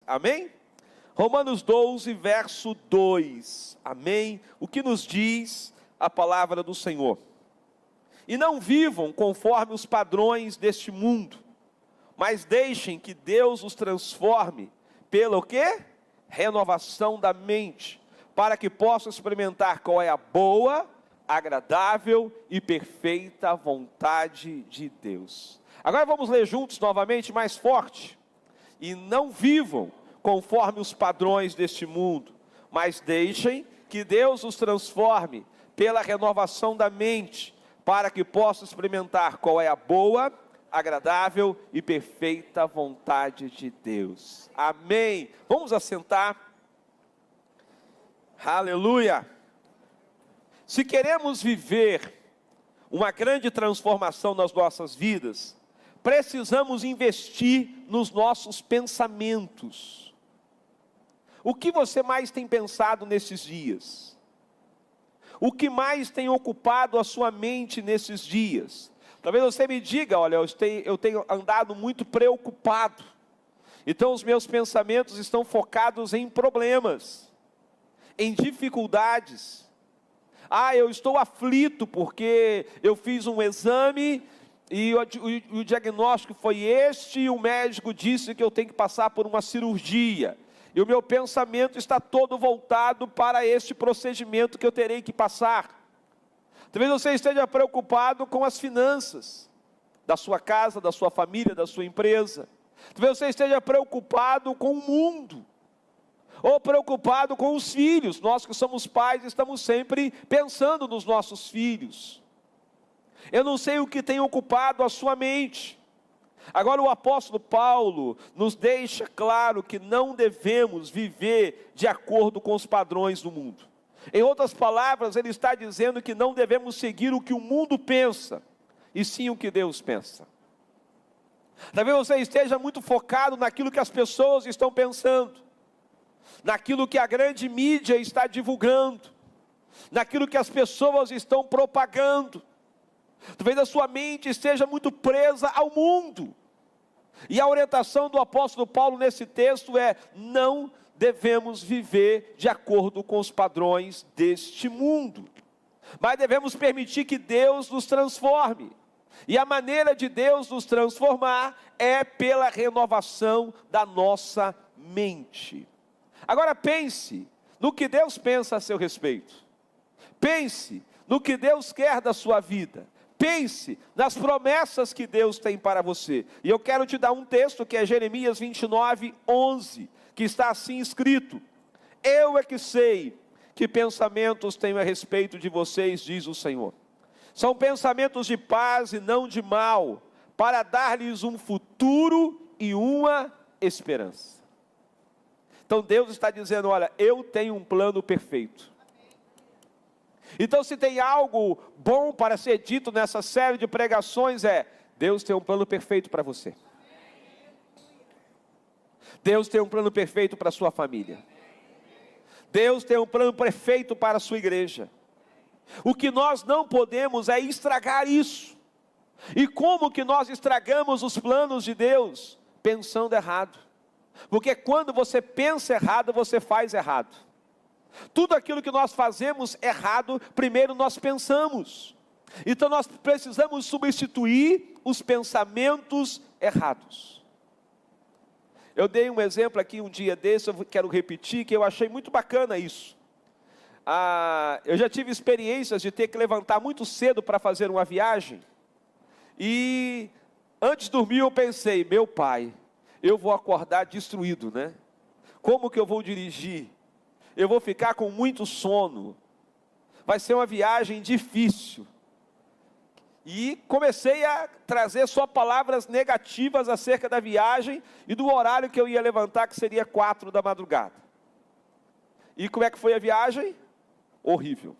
Amém? Romanos 12, verso 2. Amém? O que nos diz a palavra do Senhor? E não vivam conforme os padrões deste mundo, mas deixem que Deus os transforme pelo quê? Renovação da mente, para que possam experimentar qual é a boa, agradável e perfeita vontade de Deus. Agora vamos ler juntos novamente, mais forte. E não vivam conforme os padrões deste mundo, mas deixem que Deus os transforme pela renovação da mente, para que possam experimentar qual é a boa, agradável e perfeita vontade de Deus. Amém. Vamos assentar. Aleluia. Se queremos viver uma grande transformação nas nossas vidas, precisamos investir nos nossos pensamentos. O que você mais tem pensado nesses dias? O que mais tem ocupado a sua mente nesses dias? Talvez você me diga, olha, eu tenho andado muito preocupado. Então os meus pensamentos estão focados em problemas, em dificuldades. Eu estou aflito porque eu fiz um exame e o diagnóstico foi este, e o médico disse que eu tenho que passar por uma cirurgia. E o meu pensamento está todo voltado para este procedimento que eu terei que passar. Talvez você esteja preocupado com as finanças da sua casa, da sua família, da sua empresa. Talvez você esteja preocupado com o mundo, ou preocupado com os filhos. Nós que somos pais estamos sempre pensando nos nossos filhos. Eu não sei o que tem ocupado a sua mente. Agora o apóstolo Paulo nos deixa claro que não devemos viver de acordo com os padrões do mundo. Em outras palavras, ele está dizendo que não devemos seguir o que o mundo pensa, e sim o que Deus pensa. Talvez você esteja muito focado naquilo que as pessoas estão pensando, naquilo que a grande mídia está divulgando, naquilo que as pessoas estão propagando. Talvez a sua mente esteja muito presa ao mundo. E a orientação do apóstolo Paulo nesse texto é: não devemos viver de acordo com os padrões deste mundo, mas devemos permitir que Deus nos transforme. E a maneira de Deus nos transformar é pela renovação da nossa mente. Agora pense no que Deus pensa a seu respeito. Pense no que Deus quer da sua vida. Pense nas promessas que Deus tem para você. E eu quero te dar um texto que é Jeremias 29, 11, que está assim escrito: eu é que sei que pensamentos tenho a respeito de vocês, diz o Senhor. São pensamentos de paz e não de mal, para dar-lhes um futuro e uma esperança. Então Deus está dizendo: olha, eu tenho um plano perfeito. Então se tem algo bom para ser dito nessa série de pregações Deus tem um plano perfeito para você. Deus tem um plano perfeito para a sua família. Deus tem um plano perfeito para a sua igreja. O que nós não podemos é estragar isso. E como que nós estragamos os planos de Deus? Pensando errado. Porque quando você pensa errado, você faz errado. Tudo aquilo que nós fazemos errado, primeiro nós pensamos. Então nós precisamos substituir os pensamentos errados. Eu dei um exemplo aqui um dia desse, eu quero repetir, que eu achei muito bacana isso. Eu já tive experiências de ter que levantar muito cedo para fazer uma viagem. E antes de dormir eu pensei: meu pai, eu vou acordar destruído, né? Como que eu vou dirigir? Eu vou ficar com muito sono. Vai ser uma viagem difícil. E comecei a trazer só palavras negativas acerca da viagem e do horário que eu ia levantar, que seria 4 da madrugada. E como é que foi a viagem? Horrível.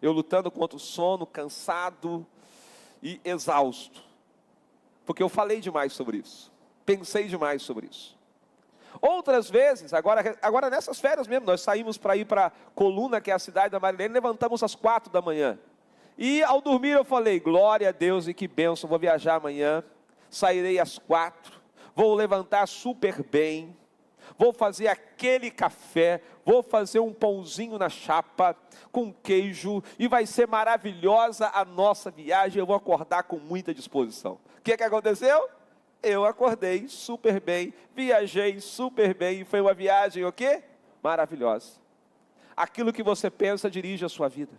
Eu lutando contra o sono, cansado e exausto. Porque eu falei demais sobre isso. Pensei demais sobre isso. Outras vezes, agora nessas férias mesmo, nós saímos para ir para Coluna, que é a cidade da Marilene, levantamos às 4 da manhã. E ao dormir eu falei: glória a Deus e que bênção, vou viajar amanhã, sairei às 4, vou levantar super bem, vou fazer aquele café, vou fazer um pãozinho na chapa, com queijo, e vai ser maravilhosa a nossa viagem, eu vou acordar com muita disposição. O que aconteceu? Eu acordei super bem, viajei super bem, e foi uma viagem o quê? Maravilhosa. Aquilo que você pensa dirige a sua vida.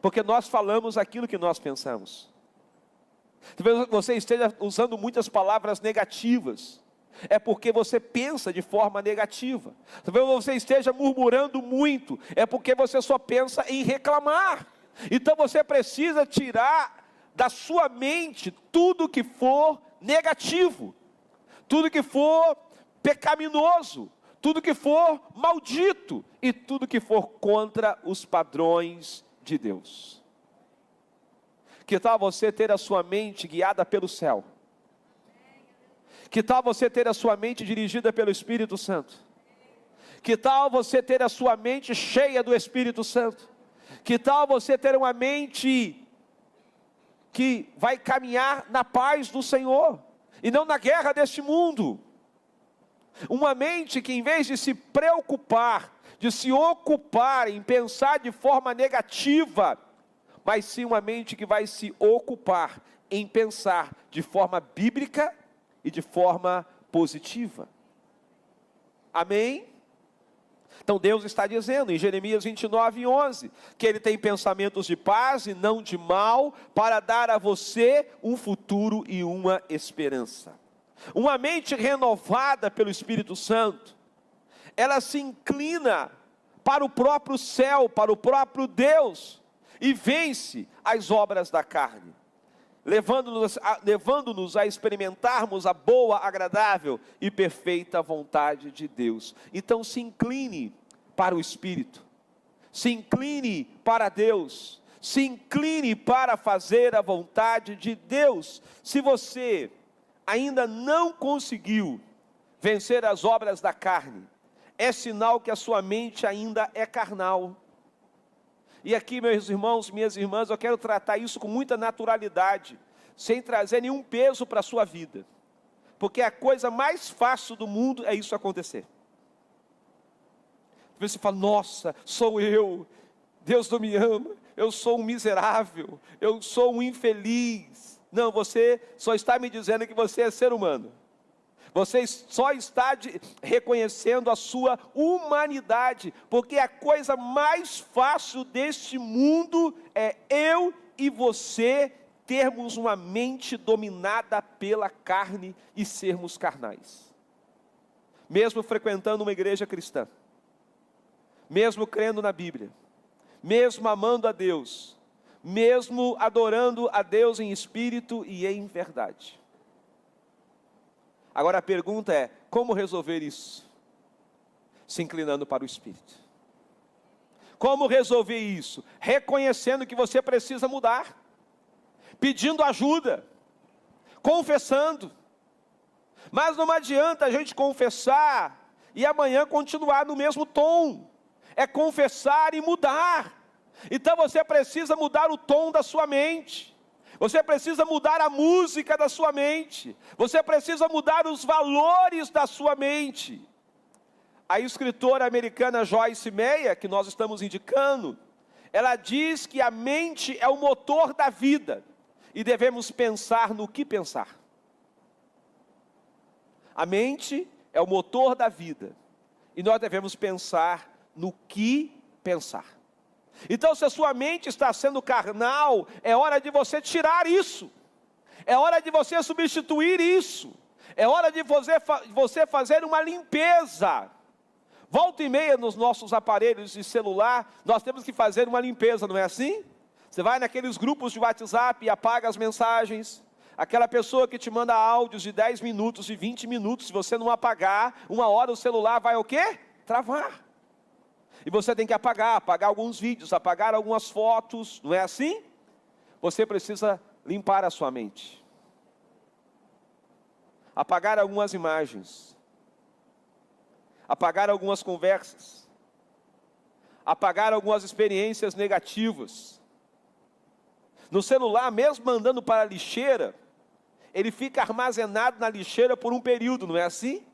Porque nós falamos aquilo que nós pensamos. Talvez você esteja usando muitas palavras negativas. É porque você pensa de forma negativa. Talvez você esteja murmurando muito. É porque você só pensa em reclamar. Então você precisa tirar da sua mente tudo que for negativo. Tudo que for pecaminoso. Tudo que for maldito. E tudo que for contra os padrões de Deus. Que tal você ter a sua mente guiada pelo céu? Que tal você ter a sua mente dirigida pelo Espírito Santo? Que tal você ter a sua mente cheia do Espírito Santo? Que tal você ter uma mente que vai caminhar na paz do Senhor e não na guerra deste mundo? Uma mente que, em vez de se preocupar, de se ocupar em pensar de forma negativa, mas sim uma mente que vai se ocupar em pensar de forma bíblica e de forma positiva. Amém? Então Deus está dizendo em Jeremias 29:11, que Ele tem pensamentos de paz e não de mal, para dar a você um futuro e uma esperança. Uma mente renovada pelo Espírito Santo, ela se inclina para o próprio céu, para o próprio Deus, e vence as obras da carne, levando-nos a experimentarmos a boa, agradável e perfeita vontade de Deus. Então se incline para o Espírito, se incline para Deus, se incline para fazer a vontade de Deus. Se você ainda não conseguiu vencer as obras da carne, é sinal que a sua mente ainda é carnal. E aqui, meus irmãos, minhas irmãs, eu quero tratar isso com muita naturalidade, sem trazer nenhum peso para a sua vida, porque a coisa mais fácil do mundo é isso acontecer. Você fala, nossa, sou eu, Deus não me ama, eu sou um miserável, eu sou um infeliz. Não, você só está me dizendo que você é ser humano. Você só está reconhecendo a sua humanidade, porque a coisa mais fácil deste mundo é eu e você termos uma mente dominada pela carne e sermos carnais. Mesmo frequentando uma igreja cristã, mesmo crendo na Bíblia, mesmo amando a Deus, mesmo adorando a Deus em espírito e em verdade. Agora a pergunta é, como resolver isso? Se inclinando para o Espírito. Como resolver isso? Reconhecendo que você precisa mudar, pedindo ajuda, confessando. Mas não adianta a gente confessar e amanhã continuar no mesmo tom. É confessar e mudar. Então você precisa mudar o tom da sua mente. Você precisa mudar a música da sua mente. Você precisa mudar os valores da sua mente. A escritora americana Joyce Meyer, que nós estamos indicando, ela diz que a mente é o motor da vida. E devemos pensar no que pensar. A mente é o motor da vida. E nós devemos pensar no que pensar. Então, se a sua mente está sendo carnal, é hora de você tirar isso. É hora de você substituir isso. É hora de você fazer uma limpeza. Volta e meia nos nossos aparelhos de celular, nós temos que fazer uma limpeza, não é assim? Você vai naqueles grupos de WhatsApp e apaga as mensagens. Aquela pessoa que te manda áudios de 10 minutos, de 20 minutos, se você não apagar, uma hora o celular vai o quê? Travar. E você tem que apagar alguns vídeos, apagar algumas fotos, não é assim? Você precisa limpar a sua mente. Apagar algumas imagens. Apagar algumas conversas. Apagar algumas experiências negativas. No celular, mesmo mandando para a lixeira, ele fica armazenado na lixeira por um período, não é assim?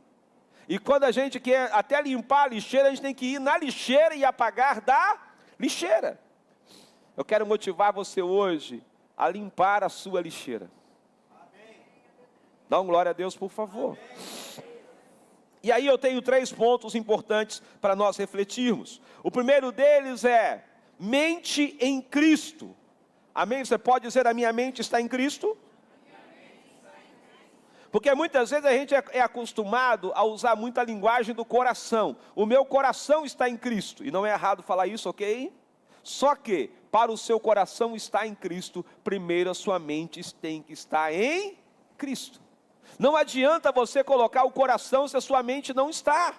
E quando a gente quer até limpar a lixeira, a gente tem que ir na lixeira e apagar da lixeira. Eu quero motivar você hoje a limpar a sua lixeira. Dá uma glória a Deus, por favor. E aí eu tenho 3 pontos importantes para nós refletirmos. O primeiro deles é mente em Cristo. Amém? Você pode dizer, a minha mente está em Cristo? Porque muitas vezes a gente é acostumado a usar muita linguagem do coração. O meu coração está em Cristo. E não é errado falar isso, ok? Só que, para o seu coração estar em Cristo, primeiro a sua mente tem que estar em Cristo. Não adianta você colocar o coração se a sua mente não está.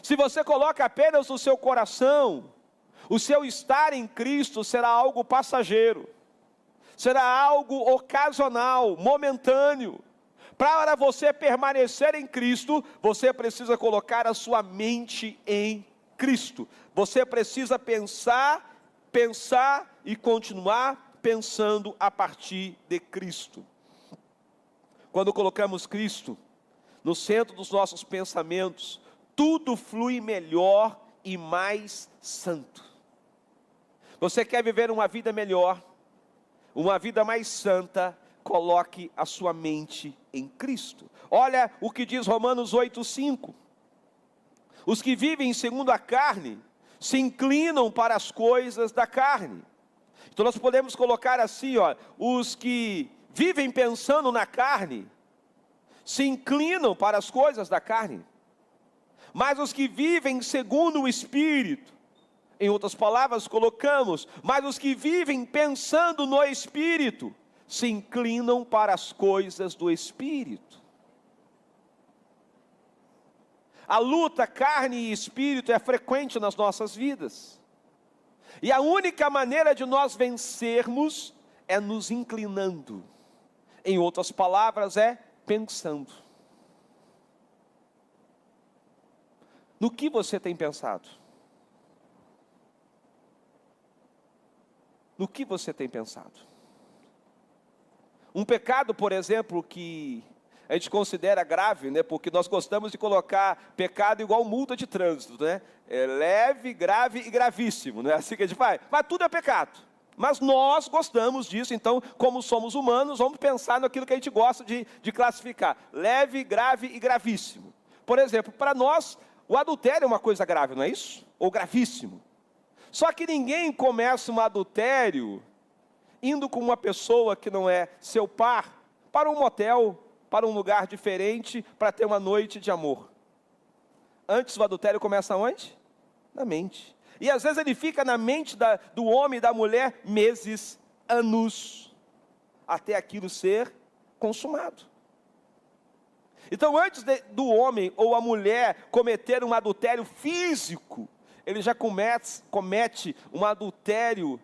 Se você coloca apenas o seu coração, o seu estar em Cristo será algo passageiro. Será algo ocasional, momentâneo. Para você permanecer em Cristo, você precisa colocar a sua mente em Cristo. Você precisa pensar e continuar pensando a partir de Cristo. Quando colocamos Cristo no centro dos nossos pensamentos, tudo flui melhor e mais santo. Você quer viver uma vida melhor, uma vida mais santa, coloque a sua mente em Cristo. Olha o que diz Romanos 8:5. Os que vivem segundo a carne, se inclinam para as coisas da carne. Então nós podemos colocar assim, ó, os que vivem pensando na carne, se inclinam para as coisas da carne. Mas os que vivem segundo o Espírito, em outras palavras colocamos, mas os que vivem pensando no Espírito, se inclinam para as coisas do Espírito. A luta carne e espírito é frequente nas nossas vidas. E a única maneira de nós vencermos é nos inclinando. Em outras palavras, é pensando. No que você tem pensado? No que você tem pensado? Um pecado, por exemplo, que a gente considera grave, né? Porque nós gostamos de colocar pecado igual multa de trânsito, né? É leve, grave e gravíssimo, não é assim que a gente faz? Mas tudo é pecado. Mas nós gostamos disso, então, como somos humanos, vamos pensar naquilo que a gente gosta de classificar. Leve, grave e gravíssimo. Por exemplo, para nós, o adultério é uma coisa grave, não é isso? Ou gravíssimo. Só que ninguém começa um adultério indo com uma pessoa que não é seu par, para um motel, para um lugar diferente, para ter uma noite de amor. Antes o adultério começa onde? Na mente. E às vezes ele fica na mente do homem e da mulher meses, anos, até aquilo ser consumado. Então antes do homem ou a mulher cometer um adultério físico, ele já comete um adultério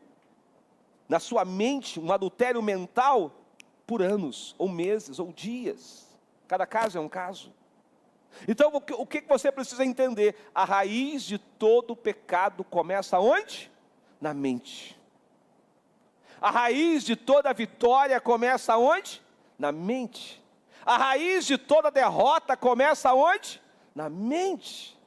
na sua mente, um adultério mental, por anos, ou meses, ou dias. Cada caso é um caso. Então, o que você precisa entender? A raiz de todo pecado começa onde? Na mente. A raiz de toda vitória começa onde? Na mente. A raiz de toda derrota começa onde? Na mente.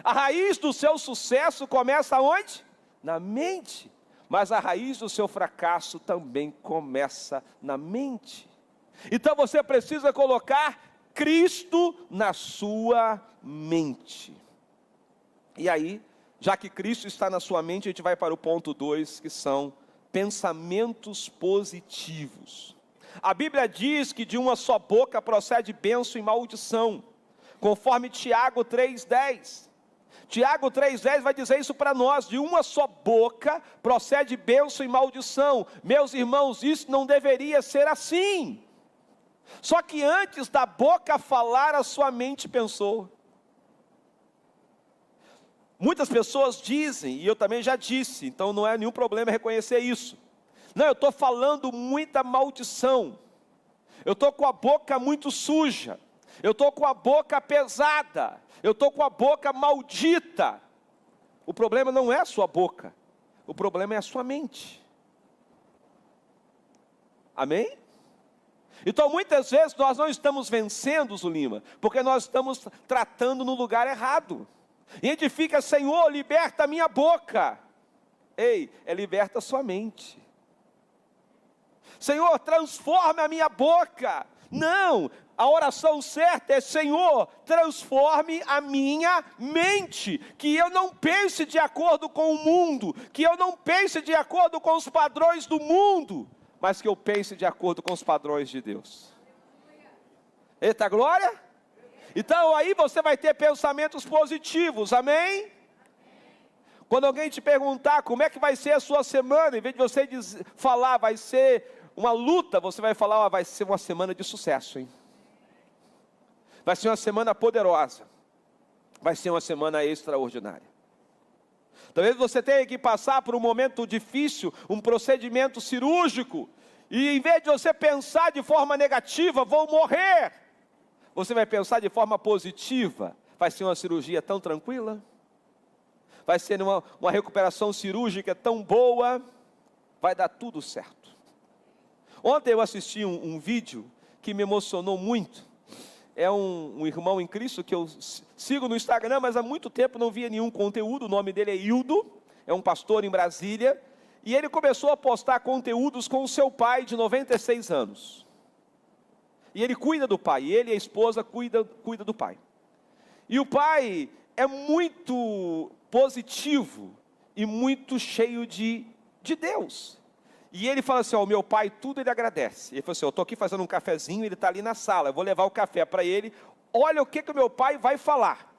A raiz do seu sucesso começa onde? Na mente. Mas a raiz do seu fracasso também começa na mente. Então você precisa colocar Cristo na sua mente. E aí, já que Cristo está na sua mente, a gente vai para o ponto 2, que são pensamentos positivos. A Bíblia diz que de uma só boca procede bênção e maldição, conforme Tiago 3,10. Tiago 3,10 vai dizer isso para nós: de uma só boca procede bênção e maldição. Meus irmãos, isso não deveria ser assim. Só que antes da boca falar, a sua mente pensou. Muitas pessoas dizem, e eu também já disse, então não é nenhum problema reconhecer isso. Não, eu estou falando muita maldição. Eu estou com a boca muito suja. Eu estou com a boca pesada. Eu estou com a boca maldita. O problema não é a sua boca. O problema é a sua mente. Amém? Então, muitas vezes, nós não estamos vencendo, Zulima, porque nós estamos tratando no lugar errado. E a gente fica, Senhor, liberta a minha boca. Ei, liberta a sua mente. Senhor, transforme a minha boca. Não, a oração certa é: Senhor, transforme a minha mente, que eu não pense de acordo com o mundo, que eu não pense de acordo com os padrões do mundo, mas que eu pense de acordo com os padrões de Deus. Eita glória! Então aí você vai ter pensamentos positivos, amém? Quando alguém te perguntar como é que vai ser a sua semana, em vez de você falar vai ser uma luta, você vai falar: vai ser uma semana de sucesso, hein? Vai ser uma semana poderosa, vai ser uma semana extraordinária. Talvez você tenha que passar por um momento difícil, um procedimento cirúrgico, e em vez de você pensar de forma negativa, vou morrer, você vai pensar de forma positiva: vai ser uma cirurgia tão tranquila, vai ser uma recuperação cirúrgica tão boa, vai dar tudo certo. Ontem eu assisti um vídeo que me emocionou muito. É um irmão em Cristo que eu sigo no Instagram, mas há muito tempo não via nenhum conteúdo. O nome dele é Hildo, é um pastor em Brasília, e ele começou a postar conteúdos com o seu pai de 96 anos. E ele cuida do pai, ele e a esposa cuida do pai. E o pai é muito positivo e muito cheio de Deus. E ele fala assim: o meu pai, tudo ele agradece. Ele falou assim: eu estou aqui fazendo um cafezinho, ele está ali na sala, eu vou levar o café para ele, olha o que o meu pai vai falar.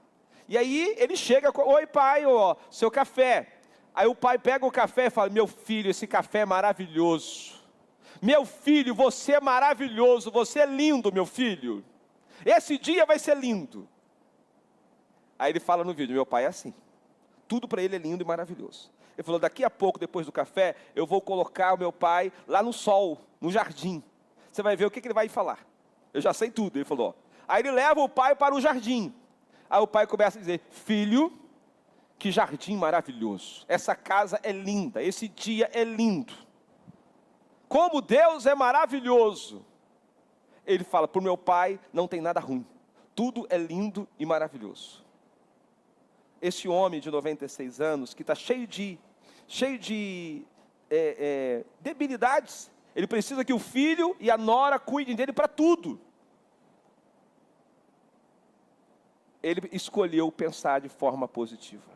E aí ele chega: oi pai, seu café. Aí o pai pega o café e fala: meu filho, esse café é maravilhoso. Meu filho, você é maravilhoso, você é lindo, meu filho. Esse dia vai ser lindo. Aí ele fala no vídeo: meu pai é assim, tudo para ele é lindo e maravilhoso. Ele falou: daqui a pouco, depois do café, eu vou colocar o meu pai lá no sol, no jardim. Você vai ver o que ele vai falar. Eu já sei tudo. Ele falou. Aí ele leva o pai para o jardim. Aí o pai começa a dizer: filho, que jardim maravilhoso. Essa casa é linda, esse dia é lindo. Como Deus é maravilhoso. Ele fala: para o meu pai não tem nada ruim. Tudo é lindo e maravilhoso. Esse homem de 96 anos, que está cheio de debilidades, ele precisa que o filho e a nora cuidem dele para tudo. Ele escolheu pensar de forma positiva.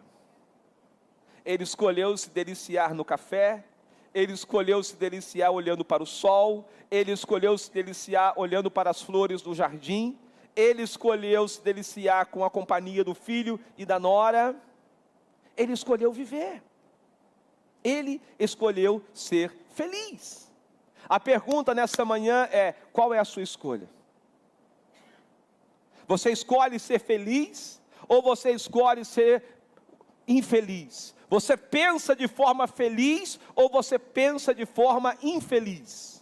Ele escolheu se deliciar no café, ele escolheu se deliciar olhando para o sol, ele escolheu se deliciar olhando para as flores do jardim, ele escolheu se deliciar com a companhia do filho e da nora. Ele escolheu viver. Ele escolheu ser feliz. A pergunta nessa manhã é: qual é a sua escolha? Você escolhe ser feliz ou você escolhe ser infeliz? Você pensa de forma feliz ou você pensa de forma infeliz?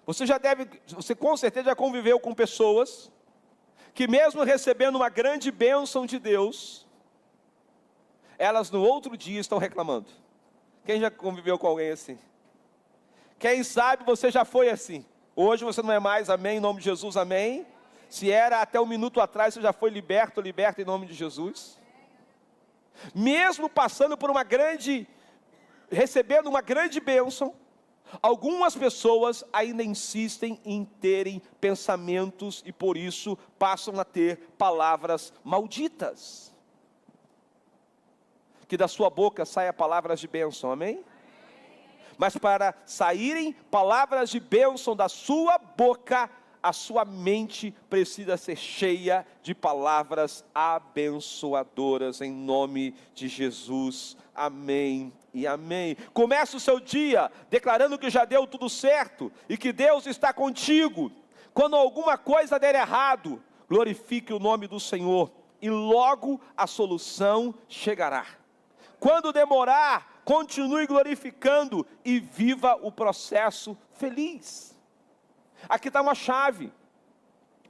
Você com certeza já conviveu com pessoas que, mesmo recebendo uma grande bênção de Deus, elas no outro dia estão reclamando. Quem já conviveu com alguém assim? Quem sabe você já foi assim. Hoje você não é mais, amém, em nome de Jesus, amém. Se era até um minuto atrás, você já foi liberto em nome de Jesus. Mesmo passando por recebendo uma grande bênção, algumas pessoas ainda insistem em terem pensamentos e por isso passam a ter palavras malditas. Que da sua boca saia palavras de bênção, amém? Mas para saírem palavras de bênção da sua boca, a sua mente precisa ser cheia de palavras abençoadoras em nome de Jesus, amém e amém. Comece o seu dia declarando que já deu tudo certo e que Deus está contigo. Quando alguma coisa der errado, glorifique o nome do Senhor e logo a solução chegará. Quando demorar, continue glorificando e viva o processo feliz. Aqui está uma chave.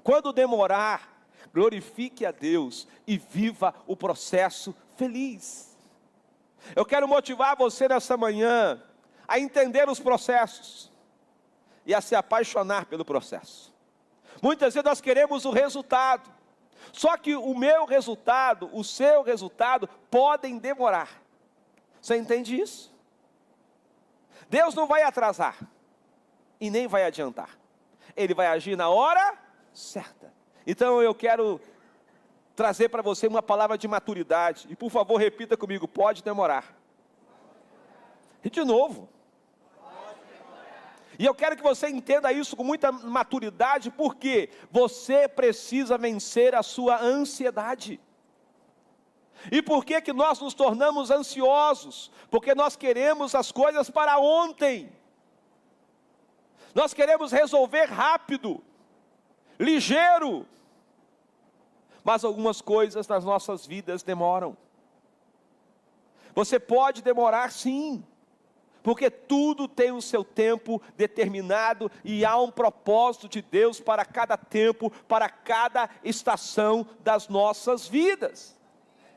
Quando demorar, glorifique a Deus e viva o processo feliz. Eu quero motivar você nessa manhã a entender os processos e a se apaixonar pelo processo. Muitas vezes nós queremos o resultado, só que o meu resultado, o seu resultado, podem demorar. Você entende isso? Deus não vai atrasar, e nem vai adiantar. Ele vai agir na hora certa. Então eu quero trazer para você uma palavra de maturidade, e por favor repita comigo, pode demorar. E de novo. E eu quero que você entenda isso com muita maturidade, porque você precisa vencer a sua ansiedade. E por que que nós nos tornamos ansiosos? Porque nós queremos as coisas para ontem. Nós queremos resolver rápido, ligeiro. Mas algumas coisas nas nossas vidas demoram. Você pode demorar sim. Porque tudo tem o seu tempo determinado e há um propósito de Deus para cada tempo, para cada estação das nossas vidas.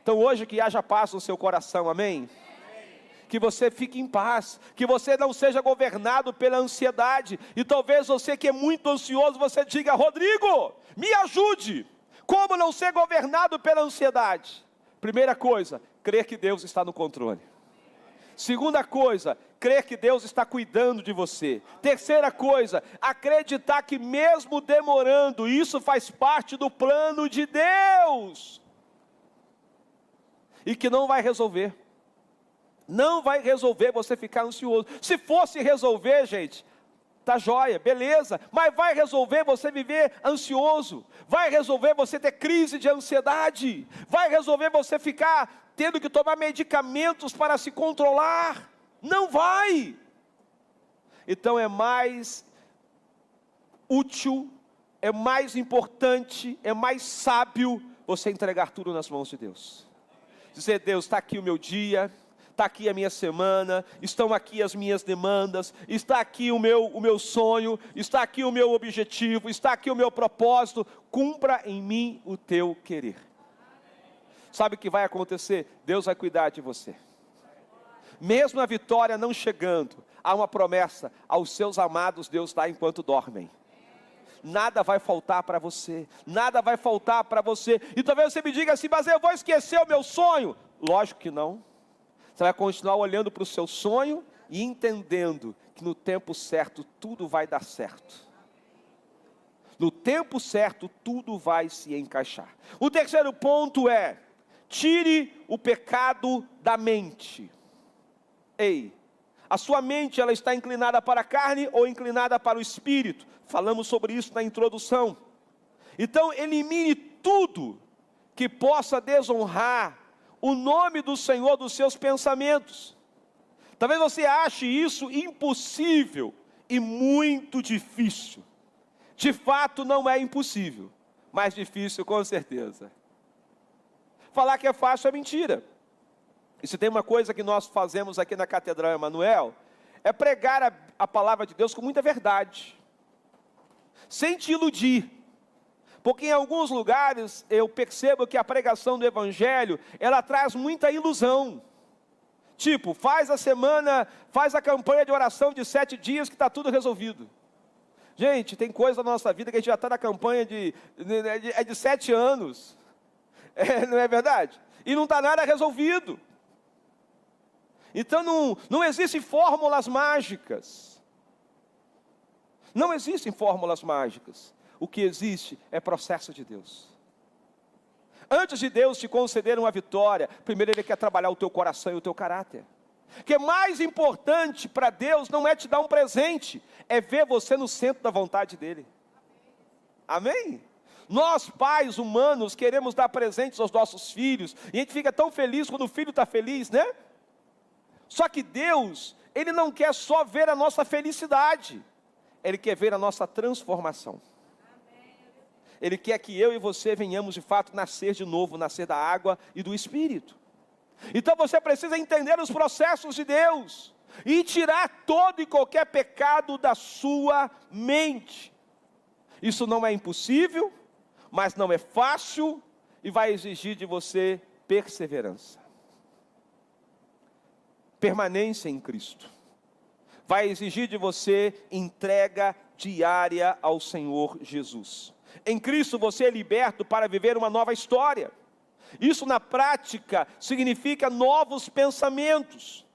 Então hoje que haja paz no seu coração, amém? Que você fique em paz, que você não seja governado pela ansiedade. E talvez você que é muito ansioso, você diga, Rodrigo, me ajude. Como não ser governado pela ansiedade? Primeira coisa, crer que Deus está no controle. Segunda coisa, crer que Deus está cuidando de você. Terceira coisa, acreditar que mesmo demorando, isso faz parte do plano de Deus. E que não vai resolver. Não vai resolver você ficar ansioso. Se fosse resolver, gente, tá jóia, beleza. Mas vai resolver você viver ansioso. Vai resolver você ter crise de ansiedade. Vai resolver você ficar tendo que tomar medicamentos para se controlar. Não vai. Então é mais útil, é mais importante, é mais sábio você entregar tudo nas mãos de Deus. Dizer, Deus, está aqui o meu dia, está aqui a minha semana, estão aqui as minhas demandas, está aqui o meu sonho, está aqui o meu objetivo, está aqui o meu propósito, cumpra em mim o teu querer. Sabe o que vai acontecer? Deus vai cuidar de você. Mesmo a vitória não chegando, há uma promessa, aos seus amados Deus dá enquanto dormem. Nada vai faltar para você, nada vai faltar para você. E talvez você me diga assim, mas eu vou esquecer o meu sonho. Lógico que não. Você vai continuar olhando para o seu sonho e entendendo que no tempo certo tudo vai dar certo. No tempo certo tudo vai se encaixar. O terceiro ponto é, tire o pecado da mente. Ei, a sua mente ela está inclinada para a carne ou inclinada para o espírito? Falamos sobre isso na introdução. Então elimine tudo que possa desonrar o nome do Senhor dos seus pensamentos. Talvez você ache isso impossível e muito difícil. De fato não é impossível, mas difícil com certeza. Falar que é fácil é mentira. E se tem uma coisa que nós fazemos aqui na Catedral Emanuel, é pregar a palavra de Deus com muita verdade, sem te iludir. Porque em alguns lugares eu percebo que a pregação do Evangelho, ela traz muita ilusão. Tipo, faz a campanha de oração de 7 dias que está tudo resolvido. Gente, tem coisa na nossa vida que a gente já está na campanha de 7 anos. Não é verdade? E não está nada resolvido. Então não existem fórmulas mágicas. Não existem fórmulas mágicas. O que existe é processo de Deus. Antes de Deus te conceder uma vitória, primeiro Ele quer trabalhar o teu coração e o teu caráter. O que é mais importante para Deus não é te dar um presente, é ver você no centro da vontade dEle. Amém? Nós, pais humanos, queremos dar presentes aos nossos filhos, e a gente fica tão feliz quando o filho está feliz, né? Só que Deus, Ele não quer só ver a nossa felicidade, Ele quer ver a nossa transformação. Ele quer que eu e você venhamos de fato nascer de novo, nascer da água e do Espírito. Então você precisa entender os processos de Deus, e tirar todo e qualquer pecado da sua mente. Isso não é impossível, mas não é fácil, e vai exigir de você perseverança. Permanência em Cristo. vai exigir de você entrega diária ao Senhor Jesus. Em Cristo você é liberto para viver uma nova história. Isso na prática significa novos pensamentos.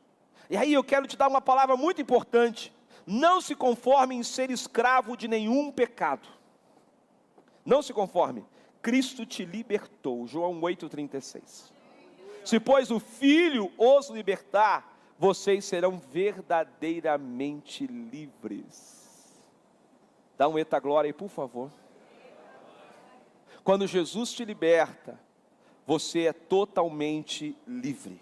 E aí eu quero te dar uma palavra muito importante. Não se conforme em ser escravo de nenhum pecado. Não se conforme. Cristo te libertou. João 8,36. Se pois o Filho os libertar, vocês serão verdadeiramente livres. Dá um eita glória aí, por favor. Quando Jesus te liberta, você é totalmente livre.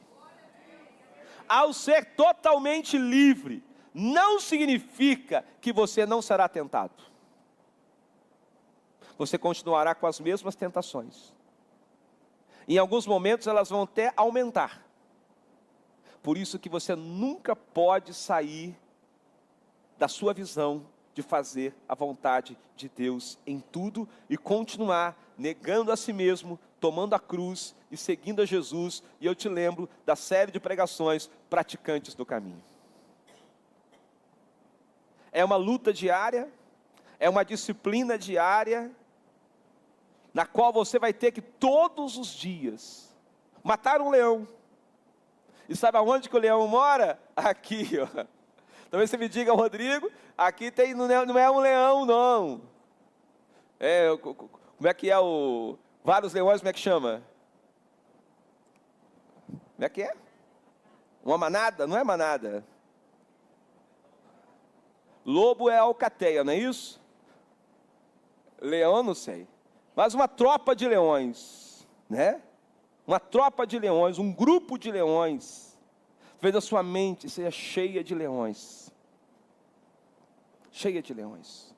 Ao ser totalmente livre, não significa que você não será tentado. Você continuará com as mesmas tentações. Em alguns momentos elas vão até aumentar. Por isso que você nunca pode sair da sua visão de fazer a vontade de Deus em tudo e continuar negando a si mesmo, tomando a cruz e seguindo a Jesus. E eu te lembro da série de pregações Praticantes do Caminho. É uma luta diária, é uma disciplina diária, na qual você vai ter que todos os dias matar um leão. E sabe aonde que o leão mora? Aqui, ó. Talvez você me diga, Rodrigo, aqui tem, não é um leão, não. Como é que é o... Vários leões, como é que chama? Como é que é? Uma manada? Não é manada. Lobo é alcateia, não é isso? Leão, não sei. Mas uma tropa de leões, né? Uma tropa de leões, um grupo de leões. Fez a sua mente seja cheia de leões. Cheia de leões.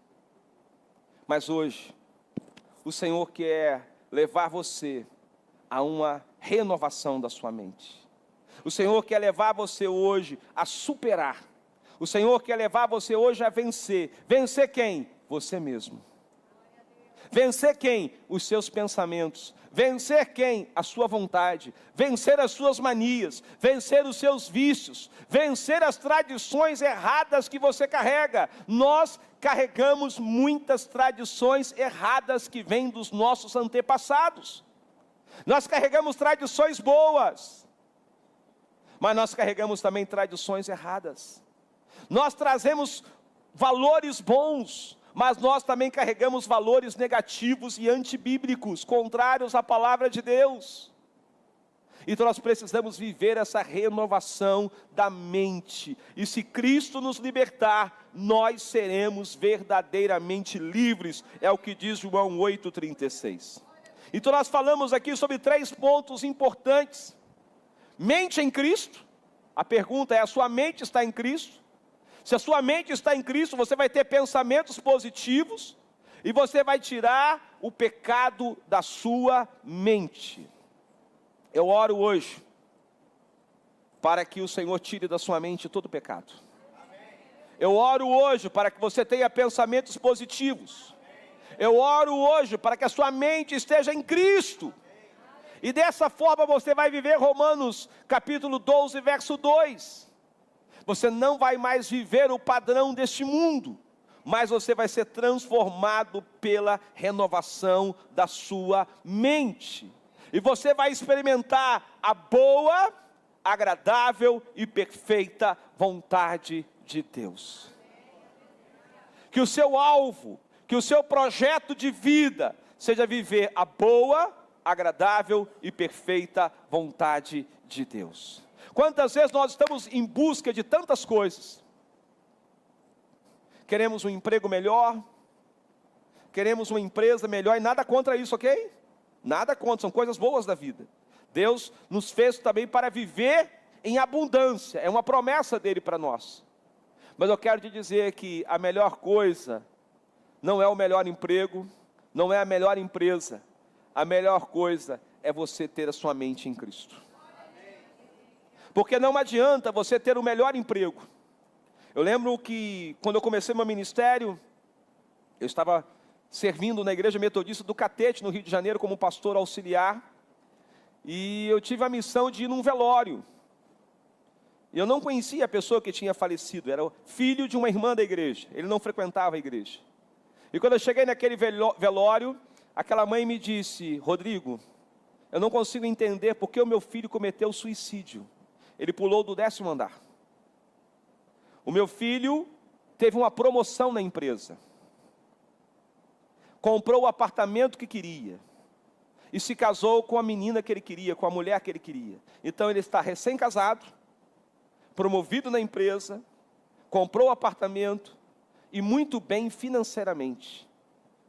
Mas hoje, o Senhor quer levar você a uma renovação da sua mente. O Senhor quer levar você hoje a superar. O Senhor quer levar você hoje a vencer. Vencer quem? Você mesmo. Vencer quem? Os seus pensamentos. Vencer quem? A sua vontade. Vencer as suas manias. Vencer os seus vícios. Vencer as tradições erradas que você carrega. Nós carregamos muitas tradições erradas que vêm dos nossos antepassados. Nós carregamos tradições boas, mas nós carregamos também tradições erradas. Nós trazemos valores bons, mas nós também carregamos valores negativos e antibíblicos, contrários à palavra de Deus. Então nós precisamos viver essa renovação da mente. E se Cristo nos libertar, nós seremos verdadeiramente livres. É o que diz João 8,36. Então nós falamos aqui sobre 3 pontos importantes. Mente em Cristo. A pergunta é, a sua mente está em Cristo? Se a sua mente está em Cristo, você vai ter pensamentos positivos. E você vai tirar o pecado da sua mente. Eu oro hoje para que o Senhor tire da sua mente todo o pecado. Eu oro hoje para que você tenha pensamentos positivos. Eu oro hoje para que a sua mente esteja em Cristo. E dessa forma você vai viver Romanos capítulo 12, verso 2. Você não vai mais viver o padrão deste mundo, mas você vai ser transformado pela renovação da sua mente. E você vai experimentar a boa, agradável e perfeita vontade de Deus. Que o seu alvo, que o seu projeto de vida seja viver a boa, agradável e perfeita vontade de Deus. Quantas vezes nós estamos em busca de tantas coisas? Queremos um emprego melhor, queremos uma empresa melhor, e nada contra isso, ok? Nada contra, são coisas boas da vida. Deus nos fez também para viver em abundância, é uma promessa dele para nós. Mas eu quero te dizer que a melhor coisa não é o melhor emprego, não é a melhor empresa. A melhor coisa é você ter a sua mente em Cristo. Porque não adianta você ter o melhor emprego. Eu lembro que quando eu comecei meu ministério, eu estava servindo na igreja metodista do Catete, no Rio de Janeiro, como pastor auxiliar. E eu tive a missão de ir num velório. E eu não conhecia a pessoa que tinha falecido, era o filho de uma irmã da igreja, ele não frequentava a igreja. E quando eu cheguei naquele velório, aquela mãe me disse: Rodrigo, eu não consigo entender porque o meu filho cometeu suicídio. Ele pulou do 10º andar. O meu filho teve uma promoção na empresa. Comprou o apartamento que queria. E se casou com a menina que ele queria, com a mulher que ele queria. Então ele está recém-casado, promovido na empresa, comprou o apartamento e muito bem financeiramente.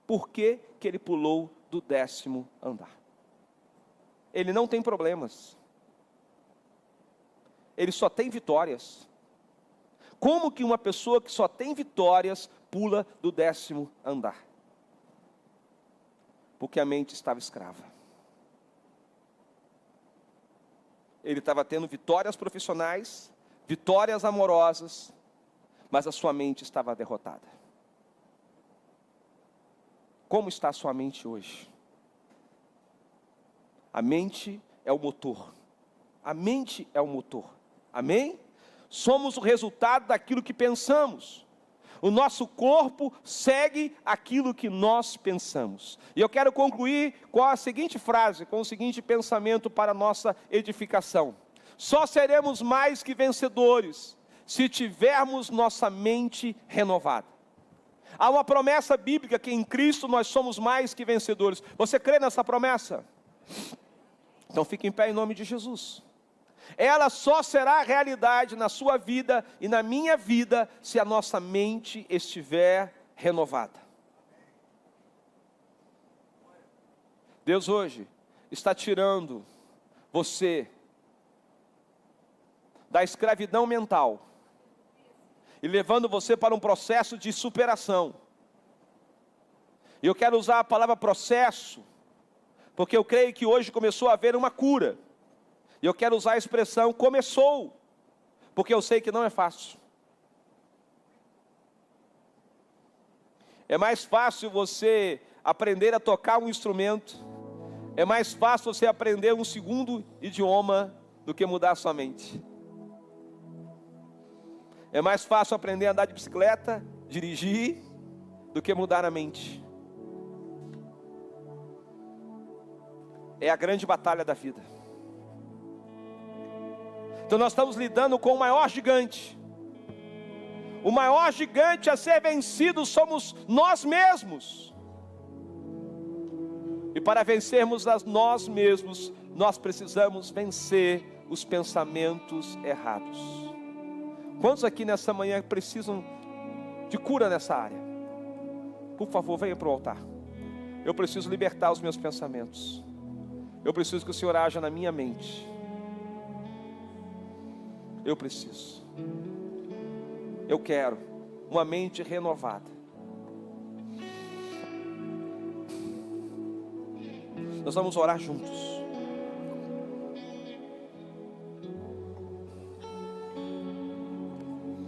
Por que que ele pulou do 10º andar? Ele não tem problemas. Ele só tem vitórias. Como que uma pessoa que só tem vitórias pula do 10º andar? Porque a mente estava escrava. Ele estava tendo vitórias profissionais, vitórias amorosas, mas a sua mente estava derrotada. Como está a sua mente hoje? A mente é o motor. A mente é o motor. Amém? Somos o resultado daquilo que pensamos. O nosso corpo segue aquilo que nós pensamos. E eu quero concluir com a seguinte frase, com o seguinte pensamento para a nossa edificação. Só seremos mais que vencedores se tivermos nossa mente renovada. Há uma promessa bíblica que em Cristo nós somos mais que vencedores. Você crê nessa promessa? Então fique em pé em nome de Jesus. Ela só será realidade na sua vida e na minha vida se a nossa mente estiver renovada. Deus hoje está tirando você da escravidão mental e levando você para um processo de superação. E eu quero usar a palavra processo, porque eu creio que hoje começou a haver uma cura. E eu quero usar a expressão começou, porque eu sei que não é fácil. É mais fácil você aprender a tocar um instrumento, é mais fácil você aprender um segundo idioma do que mudar a sua mente. É mais fácil aprender a andar de bicicleta, dirigir, do que mudar a mente. É a grande batalha da vida. Então nós estamos lidando com o maior gigante. O maior gigante a ser vencido somos nós mesmos. E para vencermos a nós mesmos, nós precisamos vencer os pensamentos errados. Quantos aqui nessa manhã precisam de cura nessa área? Por favor, venha para o altar. Eu preciso libertar os meus pensamentos. Eu preciso que o Senhor haja na minha mente. Eu preciso. Eu quero uma mente renovada. Nós vamos orar juntos.